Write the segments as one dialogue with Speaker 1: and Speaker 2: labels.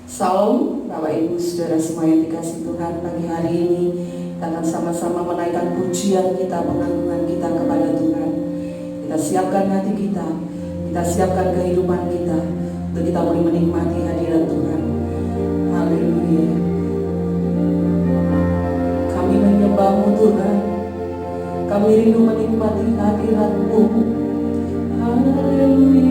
Speaker 1: Salam Bapak Ibu Saudara semua yang dikasih Tuhan. Pagi hari ini kita akan sama-sama menaikkan pujian kita, pengagungan kita kepada Tuhan. Kita siapkan hati kita, kita siapkan kehidupan kita untuk kita boleh menikmati hadirat Tuhan. Haleluya. Kami menyembah-Mu Tuhan, kami rindu menikmati hadirat-Mu. Haleluya.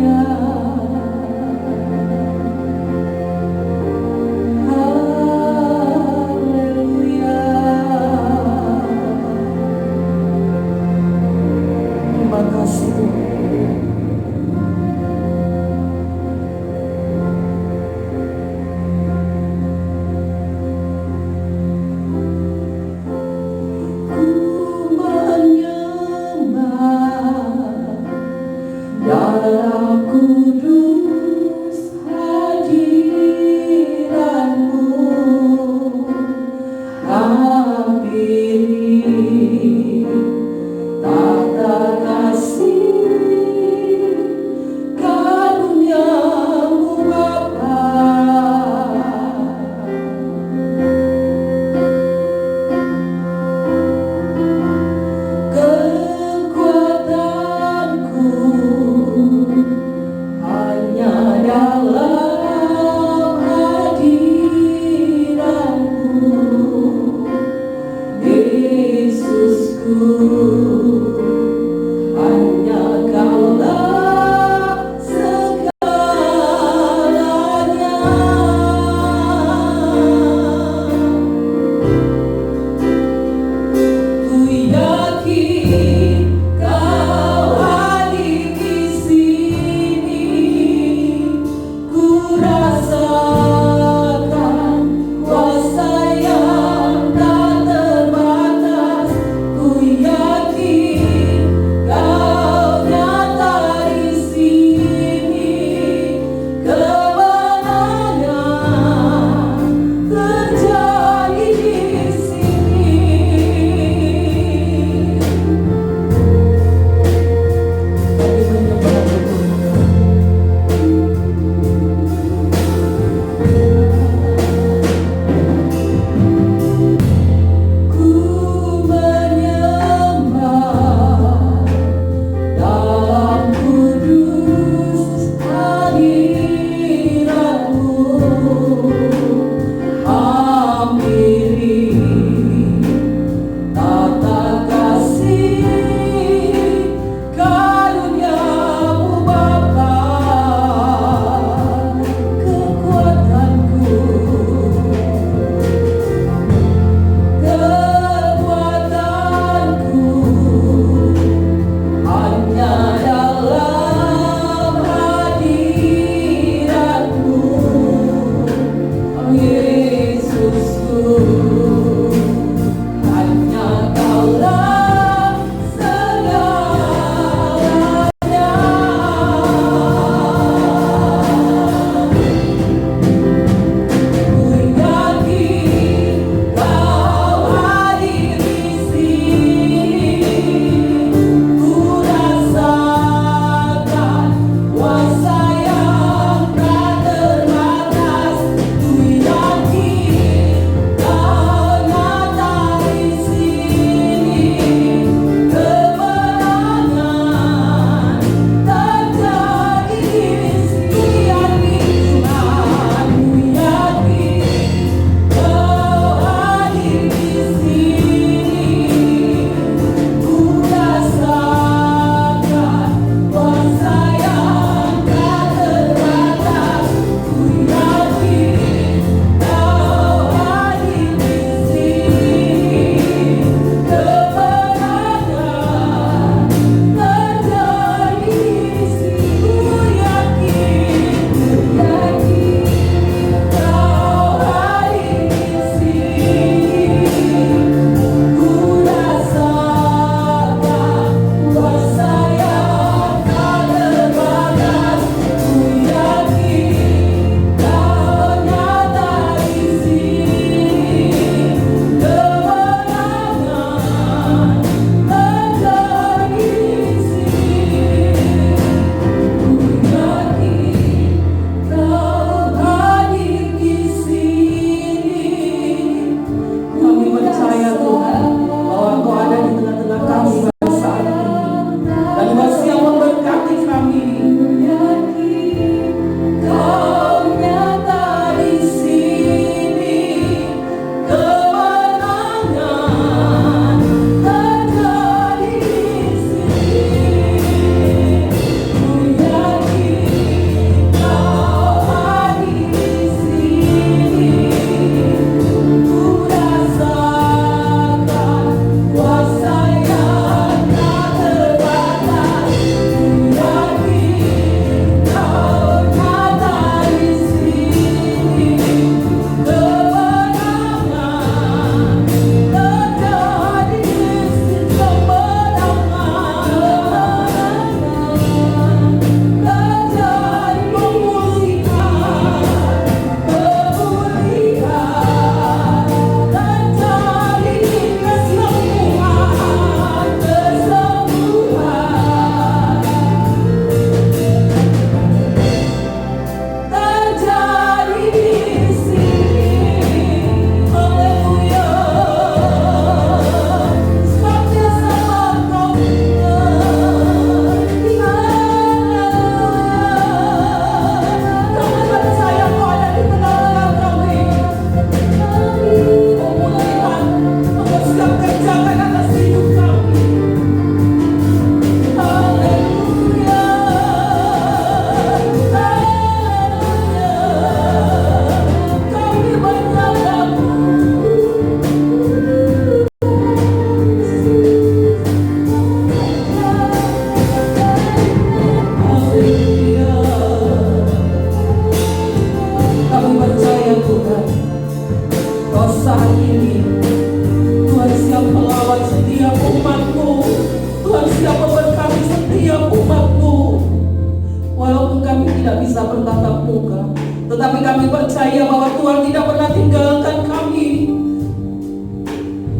Speaker 1: kami percaya bahwa Tuhan tidak pernah tinggalkan kami.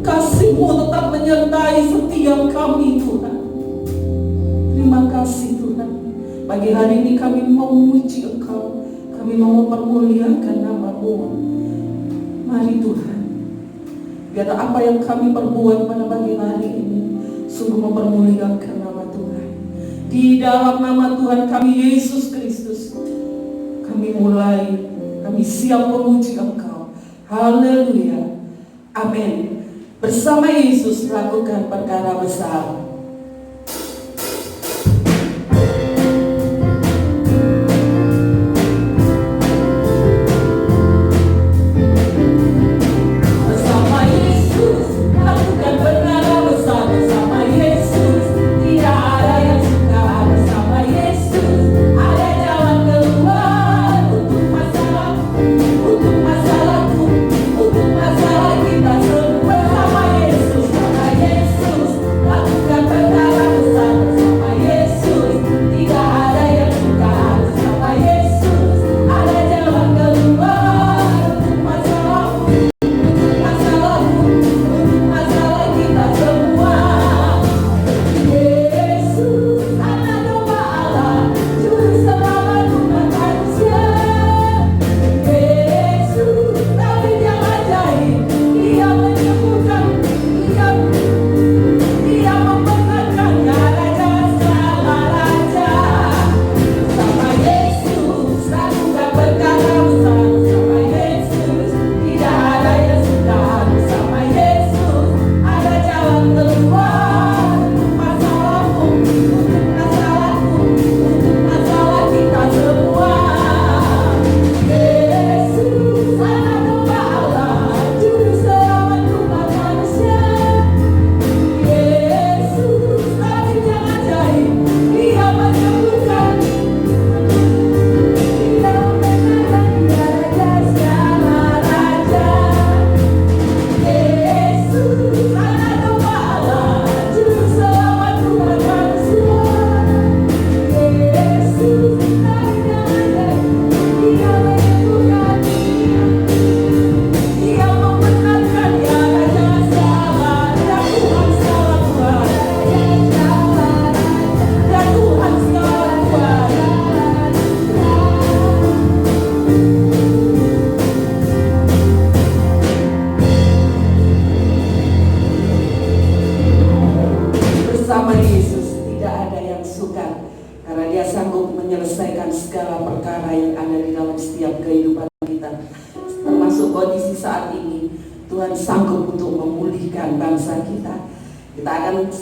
Speaker 1: Kasih-Mu tetap menyertai setiap kami, Tuhan. Terima kasih, Tuhan. Pagi hari ini kami mau memuji Engkau, kami mau mempermuliakan nama-Mu. Mari Tuhan, biar apa yang kami perbuat pada pagi hari ini sungguh mempermuliakan nama Tuhan. Di dalam nama Tuhan kami Yesus Kristus, kami mulai, kami siap memuji Engkau. Haleluya. Amin. Bersama Yesus lakukan perkara besar.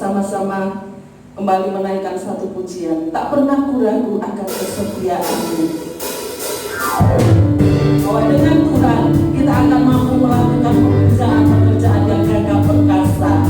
Speaker 1: Sama-sama kembali menaikkan satu pujian. Tak pernah ku ragu akan kesetiaan-Mu. Bahwa dengan Tuhan kita akan mampu melakukan pekerjaan yang gagah perkasa.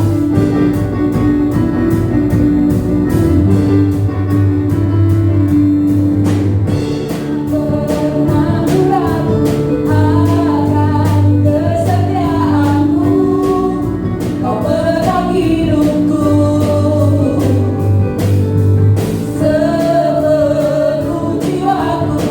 Speaker 1: Sepenuh jiwaku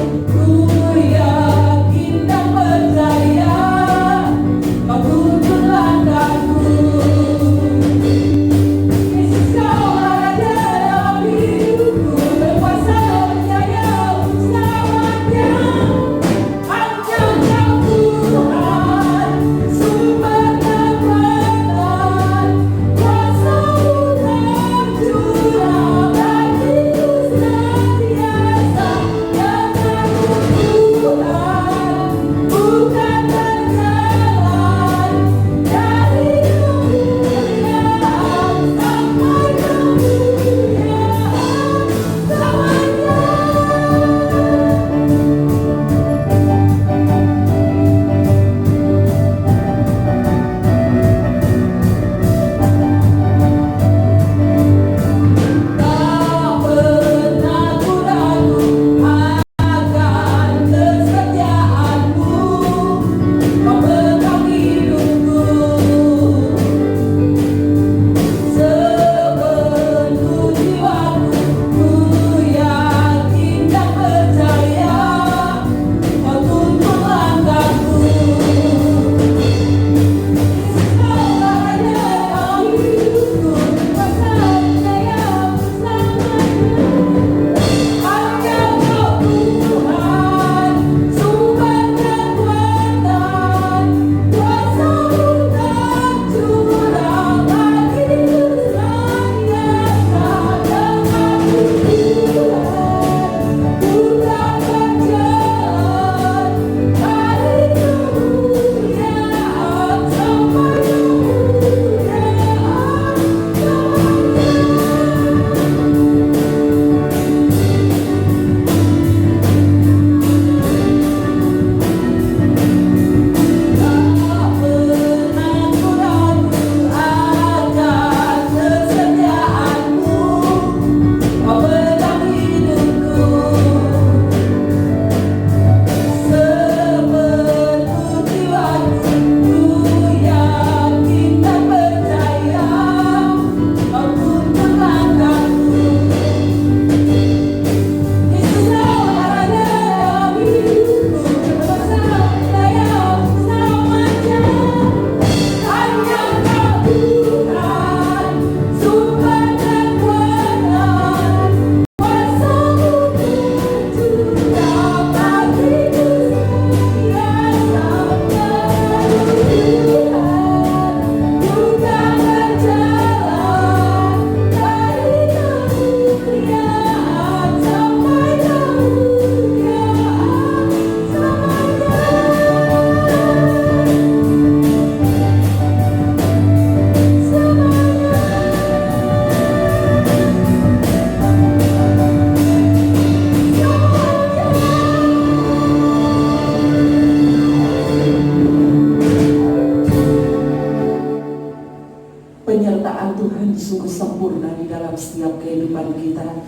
Speaker 1: sungguh sempurna di dalam setiap kehidupan kita.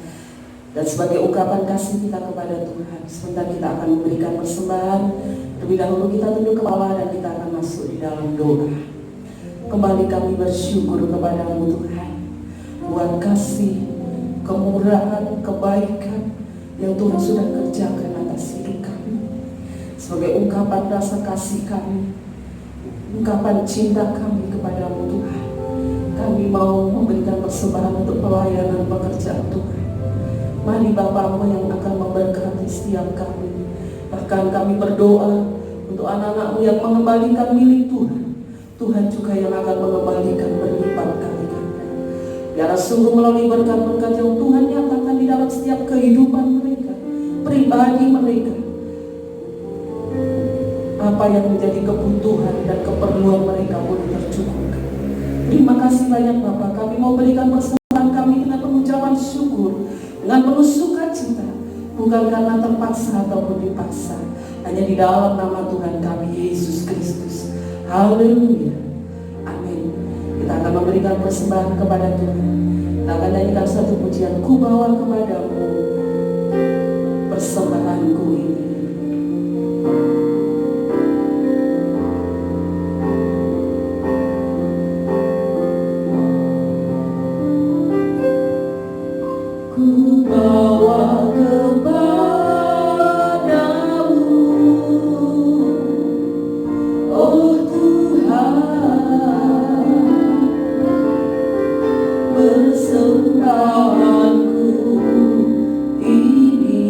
Speaker 1: Dan sebagai ungkapan kasih kita kepada Tuhan, sebentar kita akan memberikan persembahan. Terlebih dahulu kita tunduk kepala dan kita akan masuk di dalam doa. Kembali kami bersyukur kepadamu Tuhan, buat kasih, kemurahan, kebaikan yang Tuhan sudah kerjakan atas hidup kami. Sebagai ungkapan rasa kasih kami, ungkapan cinta kami kepadamu Tuhan, kami mau memberikan persembahan untuk pelayanan pekerjaan Tuhan. Mari Bapamu yang akan memberkati setiap kami. Bahkan kami berdoa untuk anak-anakmu yang mengembalikan milik Tuhan. Tuhan juga yang akan mengembalikan berlipat kali ganda. Biarlah sungguh melalui berkat-berkat yang Tuhan nyatakan di dalam setiap kehidupan mereka, pribadi mereka, apa yang menjadi kebutuhan dan keperluan mereka boleh tercukupkan. Terima kasih banyak Bapak. Kami mau berikan persembahan kami dengan pengucapan syukur, dengan penuh sukacita, bukan karena terpaksa ataupun dipaksa, hanya di dalam nama Tuhan kami Yesus Kristus. Haleluya, amin. Kita akan memberikan persembahan kepada Tuhan. Kita akan nyanyikan satu pujian, ku bawa kepadamu persembahanku ini. Ku bawa kepadamu, oh Tuhan, persembahanku ini.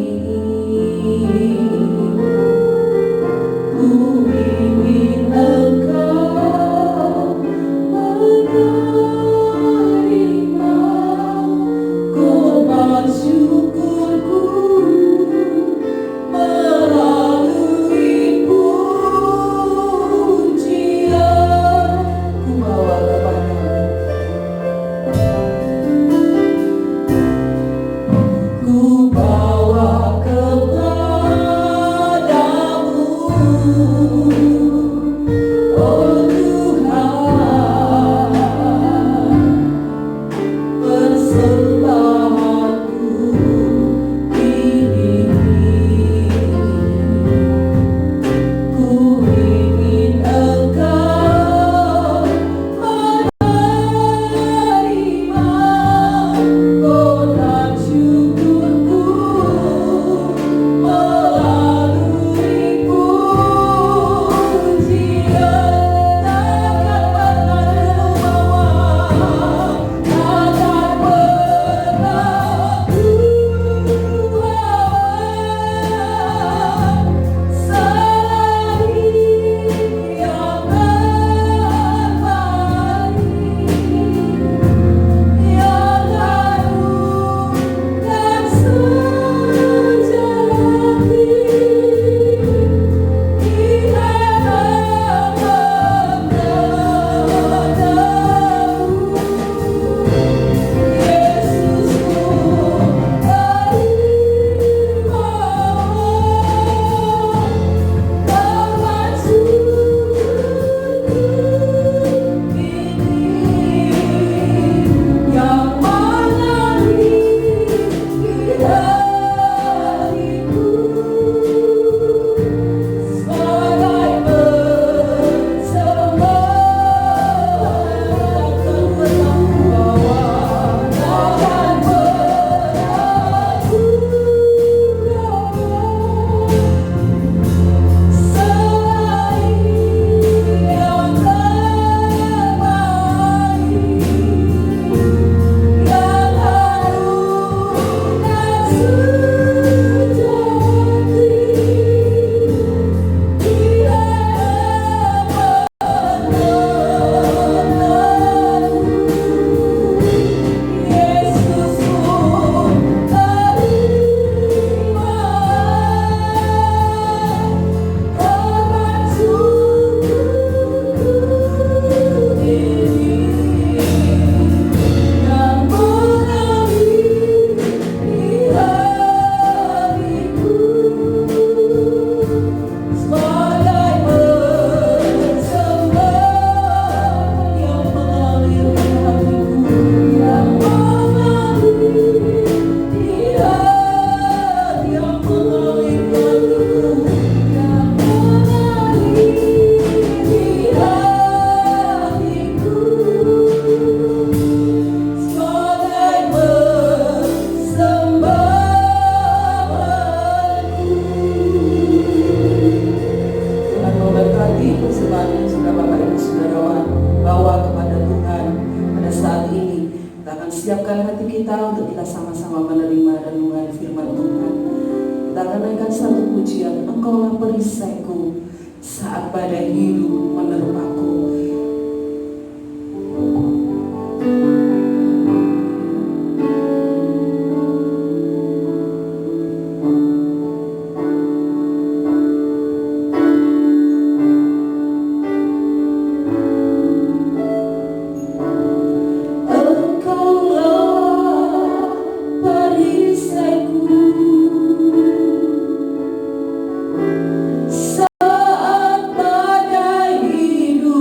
Speaker 1: pesan yang sudah Bapak Ibu Saudara bawa kepada Tuhan pada saat ini. Kita akan siapkan hati kita untuk kita sama-sama menerima renungan firman Tuhan. Kita akan naikkan satu pujian, Engkaulah perisaiku saat badai hidup menerpaku. Saat badai hidup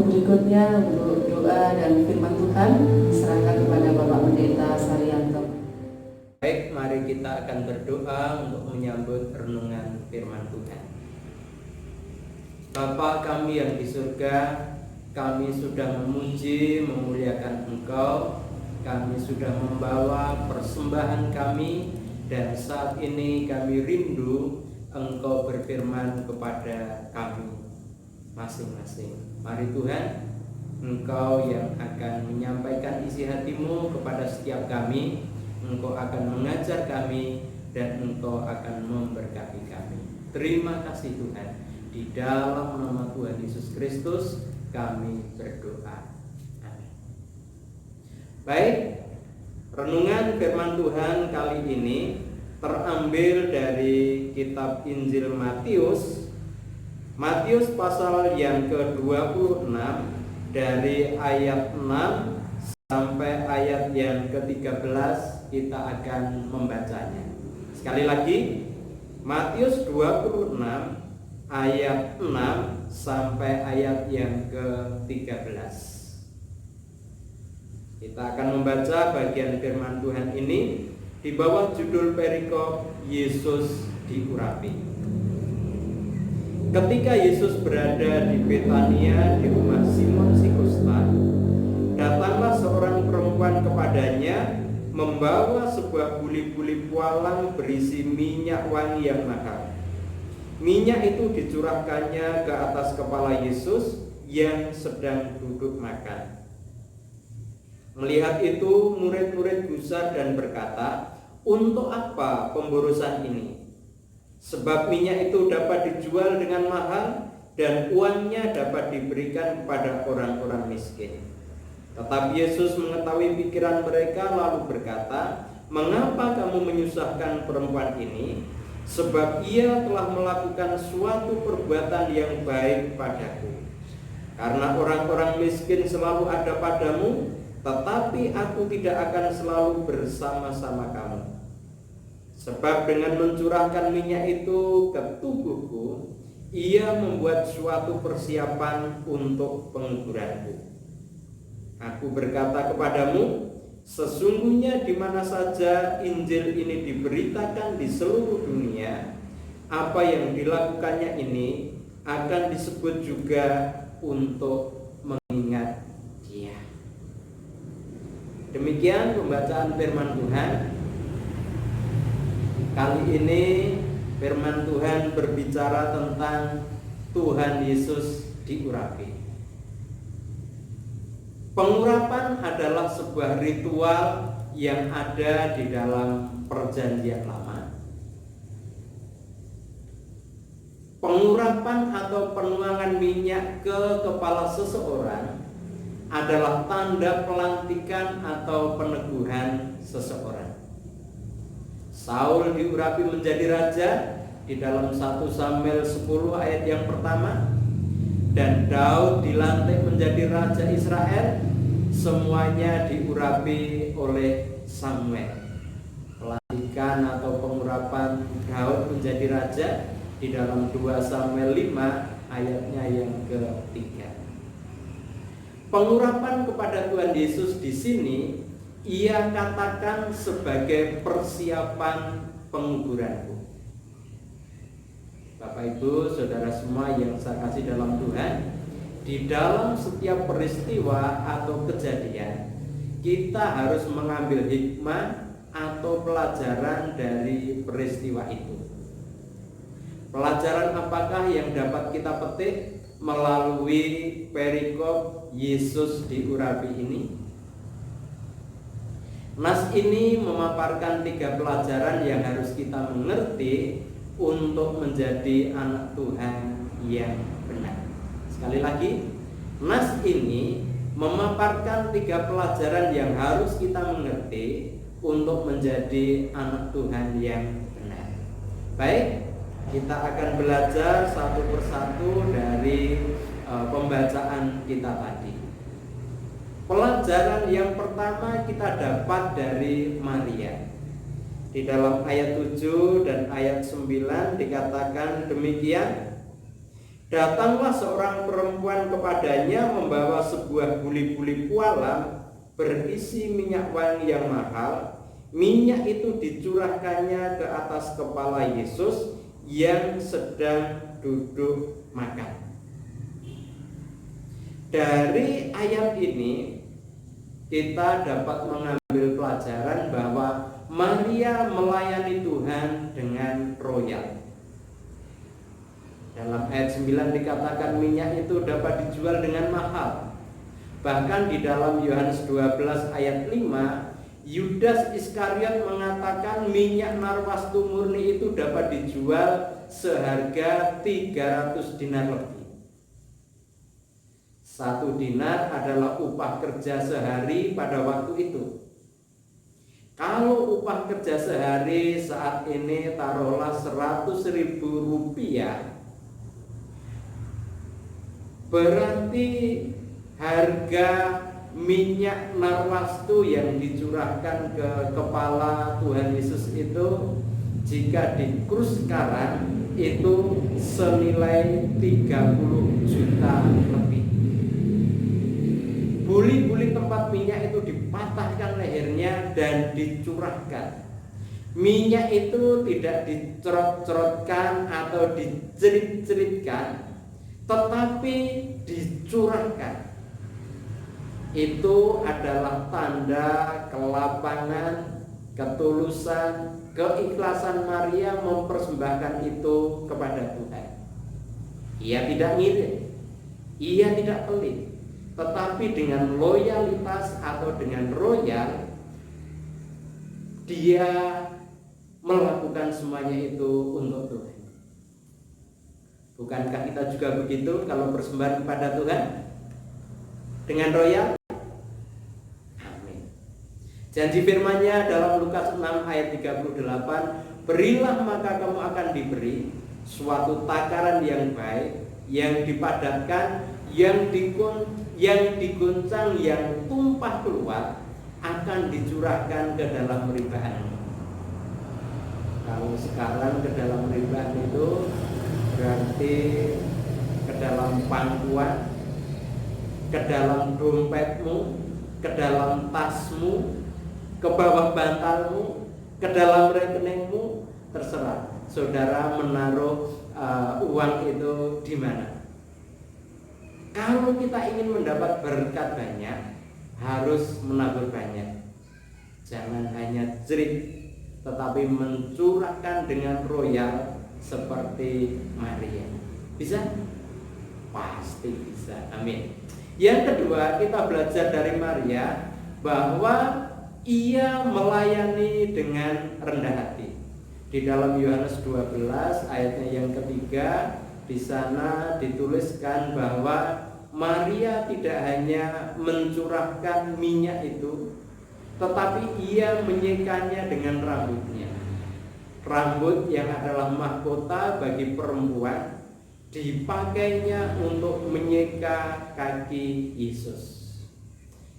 Speaker 1: Untuk berikutnya, untuk doa dan firman Tuhan, diserahkan kepada Bapak Pendeta Saryanto.
Speaker 2: Baik, mari kita akan berdoa untuk menyambut renungan firman Tuhan. Bapa kami yang di surga, kami sudah memuji, memuliakan Engkau. Kami sudah membawa persembahan kami, dan saat ini kami rindu Engkau berfirman kepada kami masing-masing. Mari Tuhan, Engkau yang akan menyampaikan isi hati-Mu kepada setiap kami. Engkau akan mengajar kami dan Engkau akan memberkati kami. Terima kasih Tuhan. Di dalam nama Tuhan Yesus Kristus kami berdoa. Amin. Baik, renungan firman Tuhan kali ini terambil dari kitab Injil Matius. Matius pasal yang ke-26 dari ayat 6 sampai ayat yang ke-13 kita akan membacanya. Sekali lagi, Matius 26 ayat 6 sampai ayat yang ke-13. Kita akan membaca bagian firman Tuhan ini di bawah judul perikop Yesus diurapi. Ketika Yesus berada di Betania di rumah Simon si Kusta, datanglah seorang perempuan kepadanya membawa sebuah buli-buli pualam berisi minyak wangi yang mahal. Minyak itu dicurahkannya ke atas kepala Yesus yang sedang duduk makan. Melihat itu, murid-murid gusar dan berkata, "Untuk apa pemborosan ini? Sebab minyak itu dapat dijual dengan mahal dan uangnya dapat diberikan kepada orang-orang miskin." Tetapi Yesus mengetahui pikiran mereka lalu berkata, "Mengapa kamu menyusahkan perempuan ini? Sebab ia telah melakukan suatu perbuatan yang baik padaku. Karena orang-orang miskin selalu ada padamu, tetapi aku tidak akan selalu bersama-sama kamu. Sebab dengan mencurahkan minyak itu ke tubuhku, ia membuat suatu persiapan untuk penguburanku. Aku berkata kepadamu, sesungguhnya di mana saja Injil ini diberitakan di seluruh dunia, apa yang dilakukannya ini akan disebut juga untuk mengingat Dia." Demikian pembacaan firman Tuhan. Kali ini firman Tuhan berbicara tentang Tuhan Yesus diurapi. Pengurapan adalah sebuah ritual yang ada di dalam Perjanjian Lama. Pengurapan atau penuangan minyak ke kepala seseorang adalah tanda pelantikan atau peneguhan seseorang. Saul diurapi menjadi raja di dalam 1 Samuel 10 ayat yang pertama, dan Daud dilantik menjadi raja Israel. Semuanya diurapi oleh Samuel. Pelantikan atau pengurapan Daud menjadi raja di dalam 2 Samuel 5 ayatnya yang ke-3. Pengurapan kepada Tuhan Yesus di sini ia katakan sebagai persiapan penguburanku. Bapak Ibu, saudara semua yang saya kasih dalam Tuhan, di dalam setiap peristiwa atau kejadian kita harus mengambil hikmah atau pelajaran dari peristiwa itu. Pelajaran apakah yang dapat kita petik melalui perikop Yesus diurapi ini? Nas ini memaparkan 3 pelajaran yang harus kita mengerti untuk menjadi anak Tuhan yang benar. Sekali lagi, nas ini memaparkan 3 pelajaran yang harus kita mengerti untuk menjadi anak Tuhan yang benar. Baik, kita akan belajar satu persatu dari pembacaan kita tadi. Pelajaran yang pertama kita dapat dari Maria. Di dalam ayat 7 dan ayat 9 dikatakan demikian, Datanglah seorang perempuan kepadanya membawa sebuah buli-buli pualam berisi minyak wangi yang mahal. Minyak itu dicurahkannya ke atas kepala Yesus yang sedang duduk makan. Dari ayat ini kita dapat mengambil pelajaran bahwa Maria melayani Tuhan dengan royal. Dalam ayat 9 dikatakan minyak itu dapat dijual dengan mahal. Bahkan di dalam Yohanes 12 ayat 5, Yudas Iskariot mengatakan minyak narwastu murni itu dapat dijual seharga 300 dinar lebih. 1 dinar adalah upah kerja sehari pada waktu itu. Kalau upah kerja sehari saat ini taruhlah 100.000 rupiah, berarti harga minyak narwastu yang dicurahkan ke kepala Tuhan Yesus itu jika dikurus sekarang itu senilai 30 juta lebih. Buli-buli tempat minyak itu dipatahkan lehernya dan dicurahkan. Minyak itu tidak dicerot-cerotkan atau dicerit-ceritkan, tetapi dicurahkan. Itu adalah tanda kelapangan, ketulusan, keikhlasan Maria mempersembahkan itu kepada Tuhan. Ia tidak ngirit, ia tidak pelit, tetapi dengan loyalitas atau dengan royal dia melakukan semuanya itu untuk Tuhan. Bukankah kita juga begitu kalau persembahan kepada Tuhan dengan royal? Amin. Janji firman-Nya dalam Lukas 6 ayat 38, berilah maka kamu akan diberi suatu takaran yang baik, yang dipadatkan, yang diguncang, yang tumpah keluar, akan dicurahkan ke dalam ribaan. Kalau sekarang ke dalam ribaan itu berarti ke dalam pangkuan, ke dalam dompetmu, ke dalam tasmu, ke bawah bantalmu, ke dalam rekeningmu, terserah saudara menaruh uang itu di mana. Kalau kita ingin mendapat berkat banyak, harus menabur banyak. Jangan hanya jerit, tetapi mencurahkan dengan royal seperti Maria. Bisa? Pasti bisa. Amin. Yang kedua, kita belajar dari Maria bahwa ia melayani dengan rendah hati. Di dalam Yohanes 12 ayatnya yang ketiga, di sana dituliskan bahwa Maria tidak hanya mencurahkan minyak itu, tetapi ia menyekanya dengan rambutnya. Rambut yang adalah mahkota bagi perempuan dipakainya untuk menyeka kaki Yesus.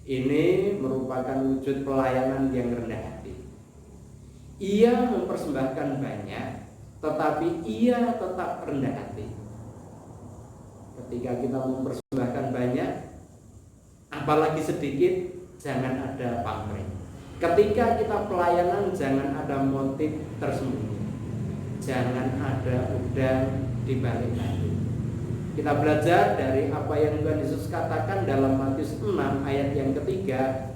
Speaker 2: Ini merupakan wujud pelayanan yang rendah hati. Ia mempersembahkan banyak, tetapi ia tetap rendah hati. Ketika kita mempersembahkan banyak, apalagi sedikit, jangan ada pamrih. Ketika kita pelayanan, jangan ada motif tersembunyi, jangan ada udang di balik batu. Kita belajar dari apa yang Tuhan Yesus katakan dalam Matius 6 ayat yang ketiga.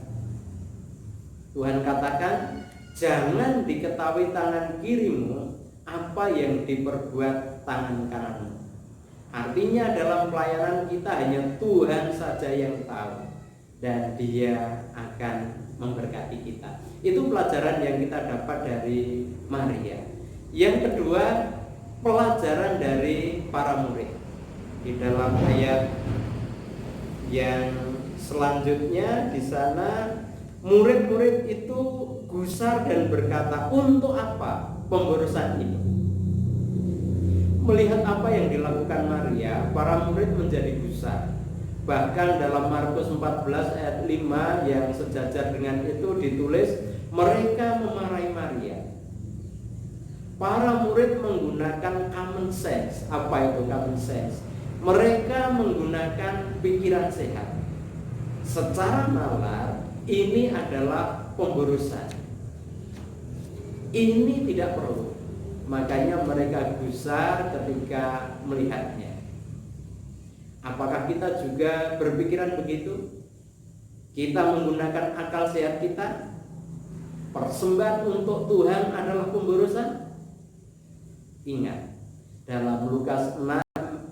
Speaker 2: Tuhan katakan, jangan diketahui tangan kirimu apa yang diperbuat tangan kananmu. Artinya dalam pelayanan kita hanya Tuhan saja yang tahu, dan Dia akan memberkati kita. Itu pelajaran yang kita dapat dari Maria. Yang kedua, pelajaran dari para murid. Di dalam ayat yang selanjutnya di sana, murid-murid itu gusar dan berkata, untuk apa pemborosan ini? Melihat apa yang dilakukan Maria, para murid menjadi gusar. Bahkan dalam Markus 14 ayat 5 yang sejajar dengan itu ditulis, mereka memarahi Maria. Para murid menggunakan common sense. Apa itu common sense? Mereka menggunakan pikiran sehat. Secara nalar ini adalah pemborosan. Ini tidak perlu. Makanya mereka gusar ketika melihatnya. Apakah kita juga berpikiran begitu? Kita menggunakan akal sehat kita? Persembahan untuk Tuhan adalah pemborosan? Ingat, dalam Lukas 6,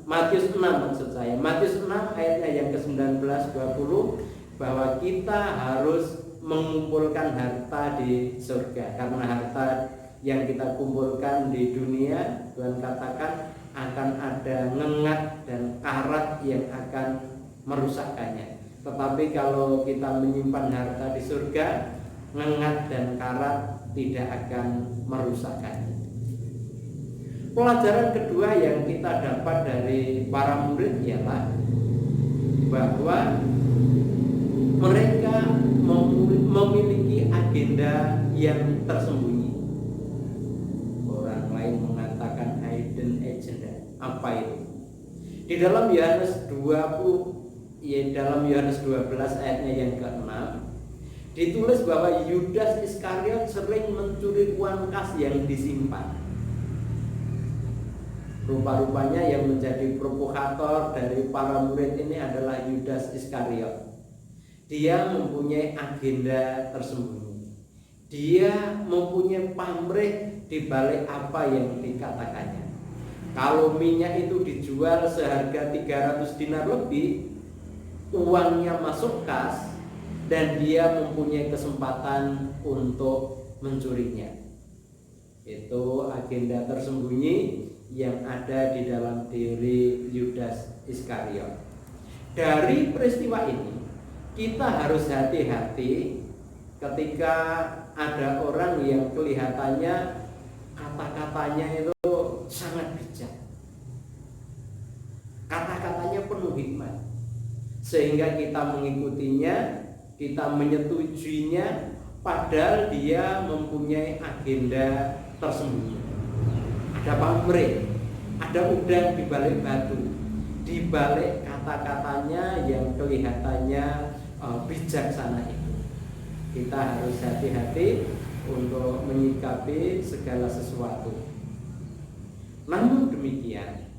Speaker 2: Matius 6 maksud saya, Matius 6 ayatnya yang ke-19 20, bahwa kita harus mengumpulkan harta di surga, karena harta yang kita kumpulkan di dunia, Tuhan katakan akan ada ngengat dan karat yang akan merusakkannya. Tetapi kalau kita menyimpan harta di surga, ngengat dan karat tidak akan merusakkannya. Pelajaran kedua yang kita dapat dari para murid ialah bahwa mereka memiliki agenda yang tersembunyi. Orang lain mengatakan hidden agenda. Apa itu? Di dalam Yohanes 12 ayatnya yang ke-6 ditulis bahwa Yudas Iskariot sering mencuri uang kas yang disimpan. Rupa-rupanya yang menjadi provokator dari para murid ini adalah Yudas Iskariot. Dia mempunyai agenda tersembunyi. Dia mempunyai pamrih di balik apa yang dikatakannya. Kalau minyak itu dijual seharga 300 dinar lebih, uangnya masuk kas, dan dia mempunyai kesempatan untuk mencurinya. Itu agenda tersembunyi yang ada di dalam diri Yudas Iskariot. Dari peristiwa ini kita harus hati-hati ketika ada orang yang kelihatannya kata-katanya itu sangat bijak, kata-katanya penuh hikmat, sehingga kita mengikutinya, kita menyetujuinya, padahal dia mempunyai agenda tersembunyi. Ada pamrih, ada udang di balik batu, di balik kata-katanya yang kelihatannya bijaksana itu. Kita harus hati-hati untuk menyikapi segala sesuatu. Namun demikian,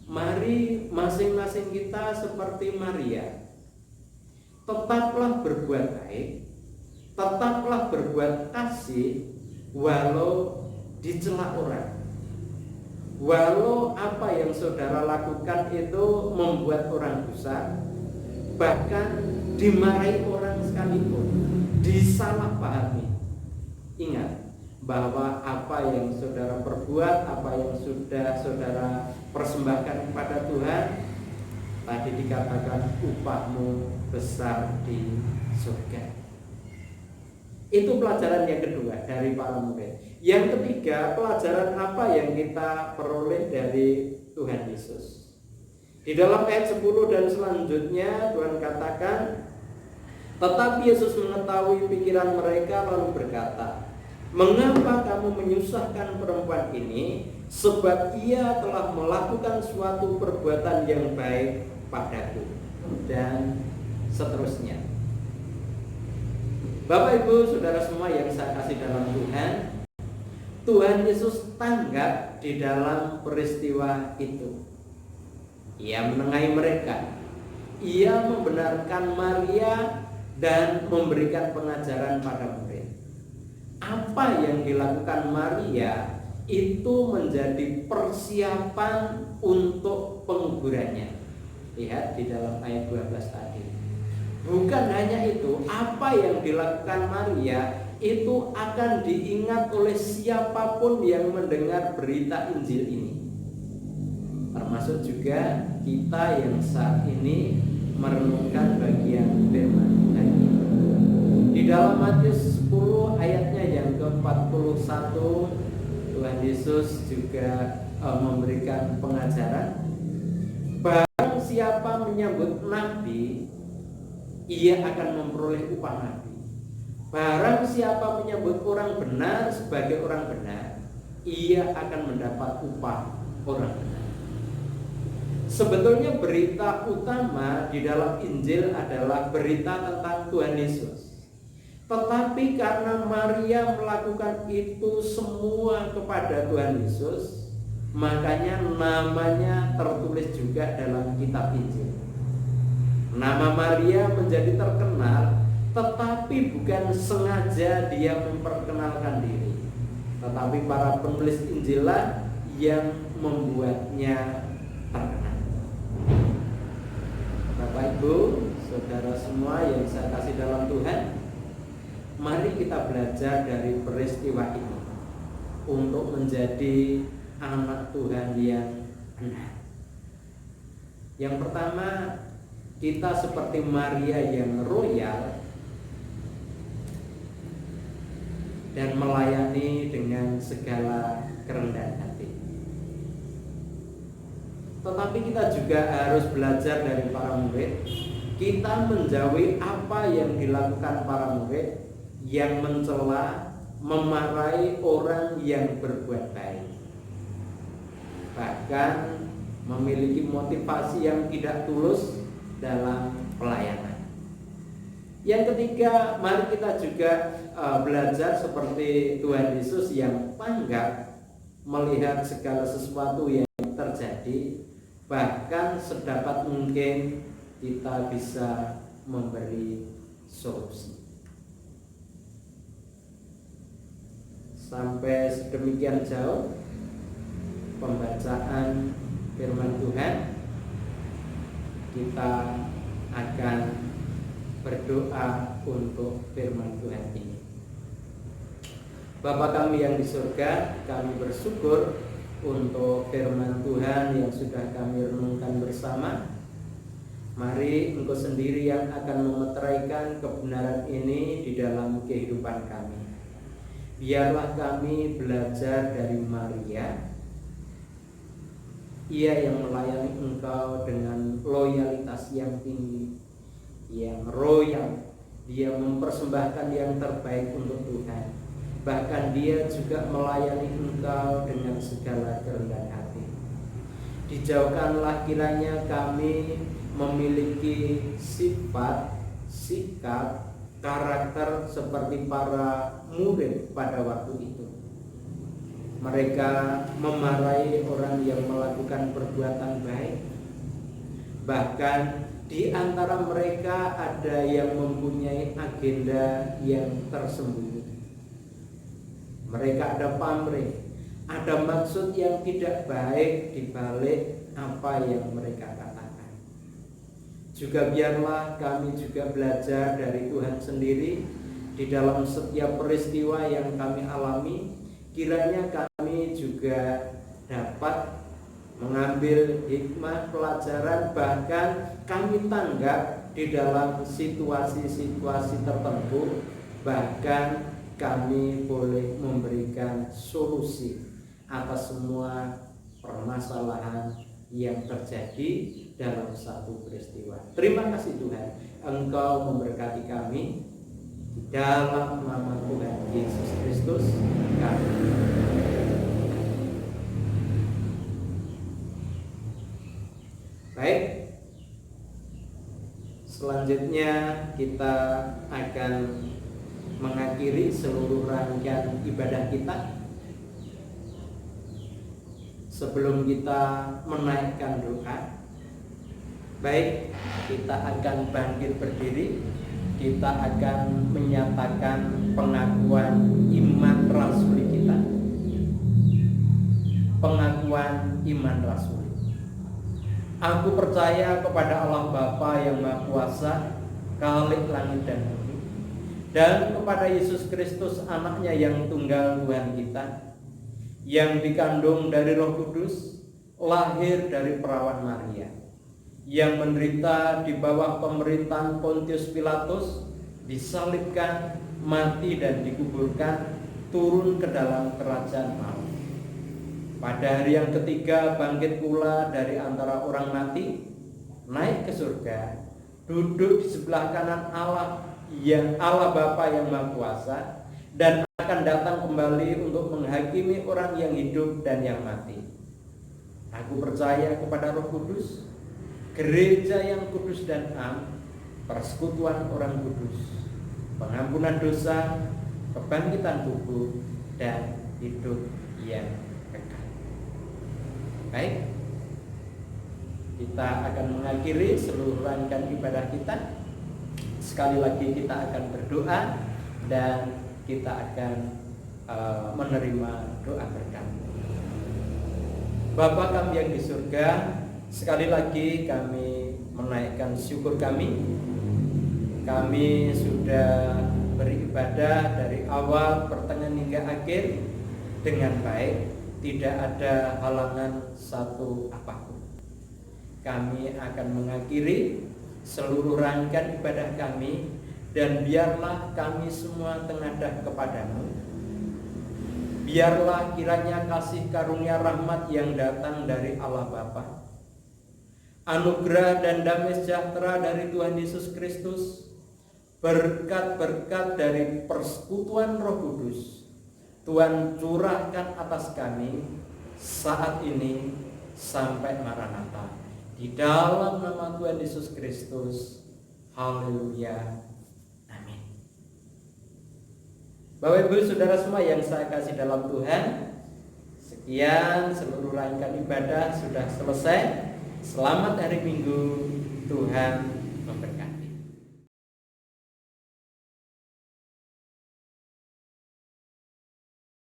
Speaker 2: mari masing-masing kita seperti Maria, tetaplah berbuat baik, tetaplah berbuat kasih walau dicela orang. Walau apa yang saudara lakukan itu membuat orang gusar, bahkan dimarahi orang sekalipun, disalahpahami. Ingat bahwa apa yang saudara perbuat, apa yang sudah saudara persembahkan kepada Tuhan, tadi dikatakan upahmu besar di surga. Itu pelajaran yang kedua dari para murid. Yang ketiga, pelajaran apa yang kita peroleh dari Tuhan Yesus? Di dalam ayat 10 dan selanjutnya Tuhan katakan, tetapi Yesus mengetahui pikiran mereka lalu berkata, mengapa kamu menyusahkan perempuan ini? Sebab ia telah melakukan suatu perbuatan yang baik padaku. Dan seterusnya. Bapak Ibu Saudara semua yang saya kasih dalam Tuhan, Tuhan Yesus tanggap di dalam peristiwa itu. Ia menengahi mereka. Ia membenarkan Maria dan memberikan pengajaran pada murid. Apa yang dilakukan Maria itu menjadi persiapan untuk penguburannya. Lihat di dalam ayat 12 tadi. Bukan hanya itu, apa yang dilakukan Maria itu akan diingat oleh siapapun yang mendengar berita Injil ini. Termasuk juga kita yang saat ini merenungkan bagian firman Tuhan ini. Di dalam Matius 10 ayatnya yang ke-41, Tuhan Yesus juga memberikan pengajaran, barang siapa menyambut nabi, ia akan memperoleh upah nabi. Barang siapa menyambut orang benar sebagai orang benar, ia akan mendapat upah orang benar. Sebetulnya berita utama di dalam Injil adalah berita tentang Tuhan Yesus. Tetapi karena Maria melakukan itu semua kepada Tuhan Yesus, makanya namanya tertulis juga dalam kitab Injil. Nama Maria menjadi terkenal, tetapi bukan sengaja dia memperkenalkan diri, tetapi para penulis Injillah yang membuatnya terkenal. Bapak Ibu, saudara semua yang saya kasih dalam Tuhan, mari kita belajar dari peristiwa ini untuk menjadi anak Tuhan yang benar. Yang pertama, kita seperti Maria yang royal dan melayani dengan segala kerendahan hati. Tetapi kita juga harus belajar dari para murid. Kita menjauhi apa yang dilakukan para murid yang mencela, memarahi orang yang berbuat baik, bahkan memiliki motivasi yang tidak tulus dalam pelayanan. Yang ketiga, mari kita juga belajar seperti Tuhan Yesus yang tanggap melihat segala sesuatu yang terjadi, bahkan sedapat mungkin kita bisa memberi solusi. Sampai sedemikian jauh pembacaan firman Tuhan. Kita akan berdoa untuk firman Tuhan ini. Bapa kami yang di surga, kami bersyukur untuk firman Tuhan yang sudah kami renungkan bersama. Mari Engkau sendiri yang akan memeteraikan kebenaran ini di dalam kehidupan kami. Biarlah kami belajar dari Maria. Ia yang melayani Engkau dengan loyalitas yang tinggi, yang royal. Dia mempersembahkan yang terbaik untuk Tuhan. Bahkan dia juga melayani Engkau dengan segala kerendahan hati. Dijauhkanlah kiranya kami memiliki sifat, sikap, karakter seperti para murid pada waktu itu. Mereka memarahi orang yang melakukan perbuatan baik. Bahkan di antara mereka ada yang mempunyai agenda yang tersembunyi. Mereka ada pamrih, ada maksud yang tidak baik di balik apa yang mereka katakan. Juga biarlah kami juga belajar dari Tuhan sendiri di dalam setiap peristiwa yang kami alami. Kiranya kami juga dapat mengambil hikmah pelajaran, bahkan kami tanggap di dalam situasi-situasi tertentu, bahkan kami boleh memberikan solusi atas semua permasalahan yang terjadi dalam satu peristiwa. Terima kasih Tuhan, Engkau memberkati kami. Di dalam nama Tuhan Yesus Kristus kami. Baik, selanjutnya kita akan mengakhiri seluruh rangkaian ibadah kita. Sebelum kita menaikkan doa, baik, kita akan bangkit berdiri. Kita akan menyatakan pengakuan iman rasuli kita. Pengakuan iman rasuli. Aku percaya kepada Allah Bapa yang Maha Kuasa, Khalik langit dan bumi, dan kepada Yesus Kristus anaknya yang tunggal Tuhan kita, yang dikandung dari Roh Kudus, lahir dari perawan Maria, yang menderita di bawah pemerintahan Pontius Pilatus, disalibkan, mati dan dikuburkan, turun ke dalam kerajaan maut. Pada hari yang ketiga bangkit pula dari antara orang mati, naik ke surga, duduk di sebelah kanan Allah, yang Allah Bapa yang Maha Kuasa, dan akan datang kembali untuk menghakimi orang yang hidup dan yang mati. Aku percaya kepada Roh Kudus, gereja yang kudus dan am, persekutuan orang kudus, pengampunan dosa, kebangkitan tubuh, dan hidup yang kekal. Baik, kita akan mengakhiri seluruh rangkaian ibadah kita. Sekali lagi kita akan berdoa dan kita akan menerima doa berkat. Bapa kami yang di surga, sekali lagi kami menaikkan syukur kami. Kami sudah beribadah dari awal, pertengahan hingga akhir dengan baik, tidak ada halangan satu apapun. Kami akan mengakhiri seluruh rangkaian ibadah kami, dan biarlah kami semua tengadah kepadamu. Biarlah kiranya kasih karunia rahmat yang datang dari Allah Bapa, anugerah dan damai sejahtera dari Tuhan Yesus Kristus, berkat-berkat dari persekutuan Roh Kudus, Tuhan curahkan atas kami saat ini sampai Maranatha. Di dalam nama Tuhan Yesus Kristus. Haleluya. Amin. Bapak Ibu Saudara semua yang saya kasih dalam Tuhan, sekian seluruh rangkaian ibadah sudah selesai. Selamat hari Minggu. Tuhan